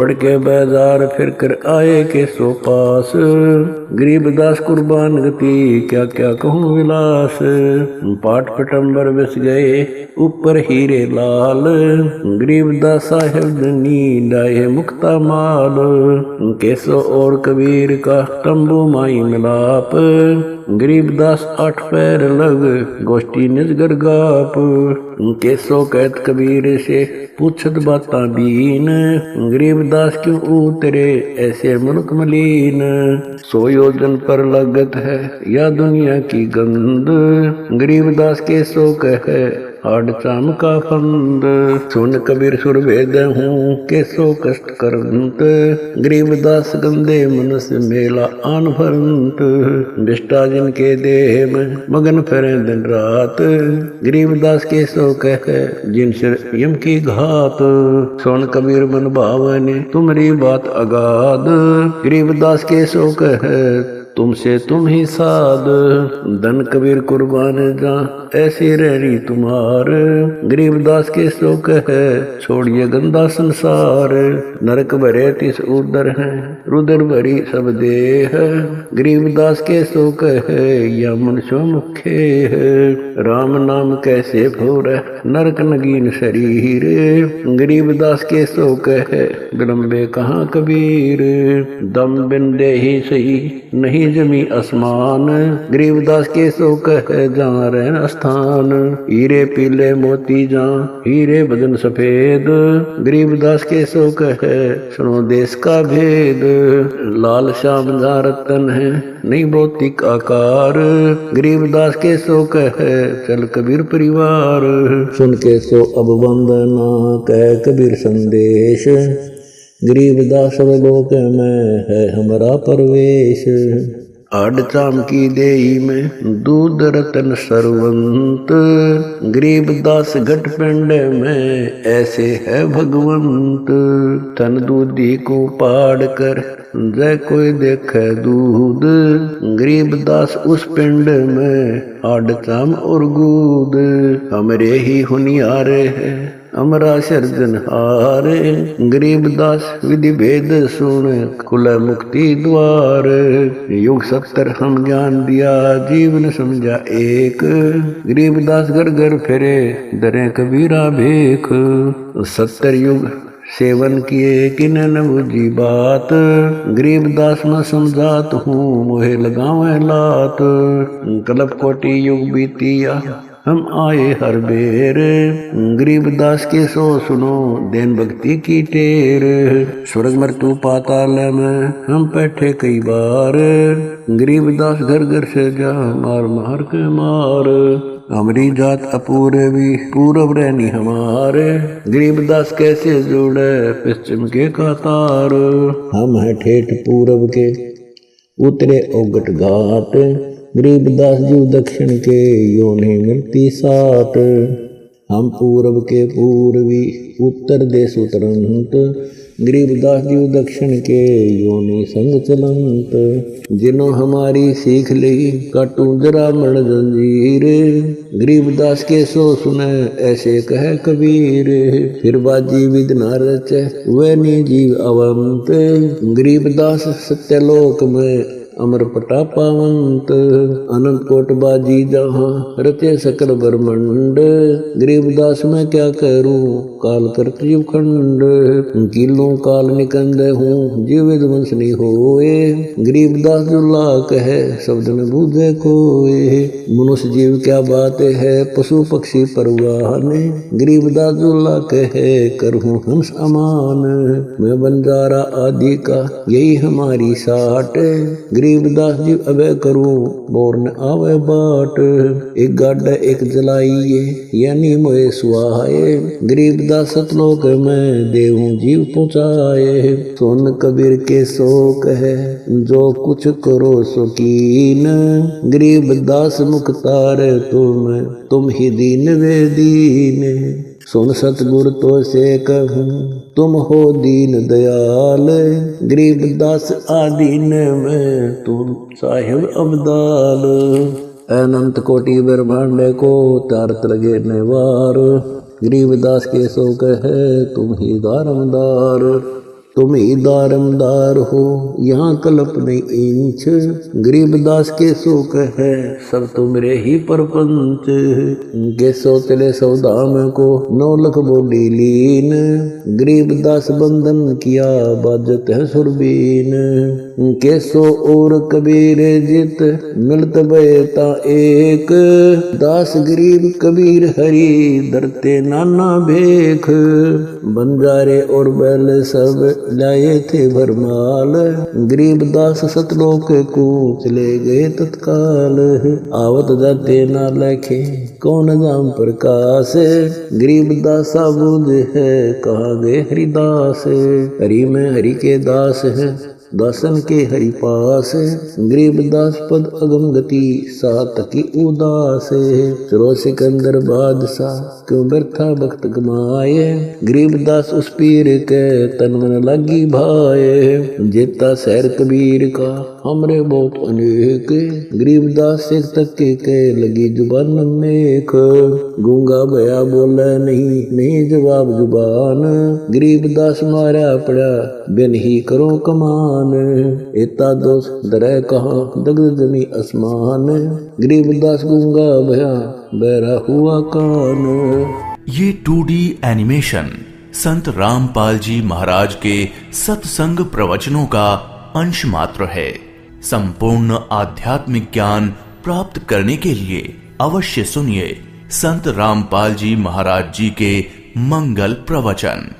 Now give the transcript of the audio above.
पढ़ के बाजार फिर कर आए के सो पास, गरीबदास कुर्बान गति क्या क्या कहूँ विलास। पाठ पटंबर बस गए ऊपर हीरे लाल, गरीबदास साहेब धनी लाए मुक्ता माल। केसो और कबीर का तंबू माई मिलाप, गरीबदास आठ पैर लग गोष्ठी निजगर गाप। केसो कहत कबीर से पूछत बाता बीन, गरीबदास क्यों उतरे ऐसे मुल्क मलीन। 100 योजन पर लगत है या दुनिया की गंद, गरीबदास के सो कहे आड़ चाम का फंद। सुन कबीर सुर वेद हूँ के सो कष्ट करंत, गरीबदास गंदे मनुष्य मेला आन भरंत। बिष्टा जिनके देह में मगन फिरे दिन रात, गरीबदास के सो कहे जिन सिर यम की घात। सुन कबीर मन भावने तुम्हारी बात अगाध, गरीबदास के सो कहे तुमसे तुम ही साध। धन कबीर कुर्बान जा ऐसी रहरी तुम्हार, गरीबदास के सो कहे छोड़िए गंदा संसार। नरक भरे तिस उदर है रुदर भरी सब देह, गरीबदास के सो कहे या मनुष्य मुखे है। राम नाम कैसे भोर नरक नगीन शरीर, गरीबदास के सो कहे विलंबे कहाँ कबीर। दम बिन दे ही सही नहीं जमी आसमान, गरीबदास के सो कहे जहाँ रहन स्थान। हीरे पीले मोती जहाँ हीरे बदन सफेद, गरीबदास के सो कहे सुनो देश का भेद। लाल श्याम जहाँ रतन है नहीं भौतिक आकार, गरीबदास के सो कहे चल कबीर परिवार। सुन के सो अब वंदना कह कबीर संदेश, गरीबदास लोक में है हमारा परवेश। आड़ चाम की देई में दूध रतन सरवंत, गरीबदास घट पिंड में ऐसे है भगवंत। तन दूधी को पाड़ कर जय कोई देखे दूध, गरीबदास उस पिंड में आड़ चाम और गूद। हमरे ही हुनियारे है अमरा सर्जनहार, गरीबदास विधि भेद सुन खुल मुक्ति द्वार। युग 70 हम ज्ञान दिया जीवन समझा एक, गरीबदास घर घर फिरे दरे कबीरा भेख। 70 युग सेवन किए किन न बुझी बात, गरीबदास न समझात हूँ मोहे लगावे लात। कल्प कोटि युग बीतिया हम आए हर बेर, गरीबदास के सो सुनो देन भक्ति की टेर। स्वर्ग मृत्यु पाताल में हम बैठे कई बार, गरीबदास घर घर से जा मार मार के मार। हमारी जात अपूर्वी पूरब रहनी हमारे, गरीबदास कैसे जुड़े पश्चिम के कतार। हम हैं ठेठ पूरब के उतरे ओगट घाट, गरीबदास जी दक्षिण के यो नहीं मिलती साट। हम पूरब के पूर्वी उत्तर देश उतरंत, गरीबदास जी दक्षिण के यो नहीं संग चलंत। जिन्हों हमारी सीख ली काटू जरा मण जंजीर, गरीबदास के सो सुने ऐसे कहे कबीर। फिर बाजी विद न रचे वे नी जीव अवंत, गरीबदास सत्यलोक में अमर पटा पावंत। अनंत कोट बाजी जहाँ रचे सकल ब्रह्मंड, गरीबदास मैं क्या करूं काल करत जीव खंड। किलों काल निकंद हूँ जीव वंश नहीं होए, गरीबदास जुल्ला कहे शब्द न बूझे कोए। मनुष्य जीव क्या बात है पशु पक्षी परवाने, गरीबदास जुल्ला कहे करहूँ हंस अमान। मैं बंजारा आदि का यही हमारी साट, गरीबदास जी अबे करूं बोर न आवे बाट। एक गाड़ा एक जलाइए यानी मोए सुहाए, गरीबदास सतलोक में देहूं जीव पहुँचाए। सुन कबीर के सो कहे जो कुछ करो सो कीन, गरीबदास मुख्तार तुम ही दीन वे दीन। सुन सतगुर तो से कहूँ तुम हो दीन दयाल, गरीबदास आदीन में तुम साहिब अब्दाल। अनंत कोटि ब्रह्मांड को तारत लगे नेवार, गरीबदास के सो कहे तुम ही दारमदार। तुम ही दारमदार हो यहाँ कल्प नहीं इंच, गरीबदास के शोक है सब तुमरे ही परपंच। के सोतले सौदाम को 9 लख बोली लीन, गरीबदास बंधन किया बाजत है सुरबीन। के सो और कबीर जित मिलत बेता एक, दास गरीब कबीर हरि डरते नाना भेख। बंजारे और बैल सब लाए थे भरमाल, गरीबदास सतलोक को चले गए तत्काल। आवत जाते ना लेखे कौन नाम प्रकाश, गरीबदास बुझ है कहाँ गए हरिदास। हरि में हरि के दास है दासन के हरि पास, गरीबदास पद अगम गति सात की उदास। चलो सिकंदर बादशाह क्यों व्यर्था वक्त गमाए, गरीबदास उस पीर के तन मन लगी भाए। जेता शहर कबीर का हमरे बहुत अनेक, गरीबदास से तक के लगी जुबान नेक। गूंगा भया बोले नहीं जवाब जुबान, गरीबदास मारा पड़ा बिन ही करो कमान। एता दोष दरह कहाँ दग्ध जमी आसमान, गरीबदास गूंगा भया बहरा हुआ कान। ये 2D एनिमेशन संत रामपाल जी महाराज के सत्संग प्रवचनों का अंश मात्र है। संपूर्ण आध्यात्मिक ज्ञान प्राप्त करने के लिए अवश्य सुनिए संत रामपाल जी महाराज जी के मंगल प्रवचन।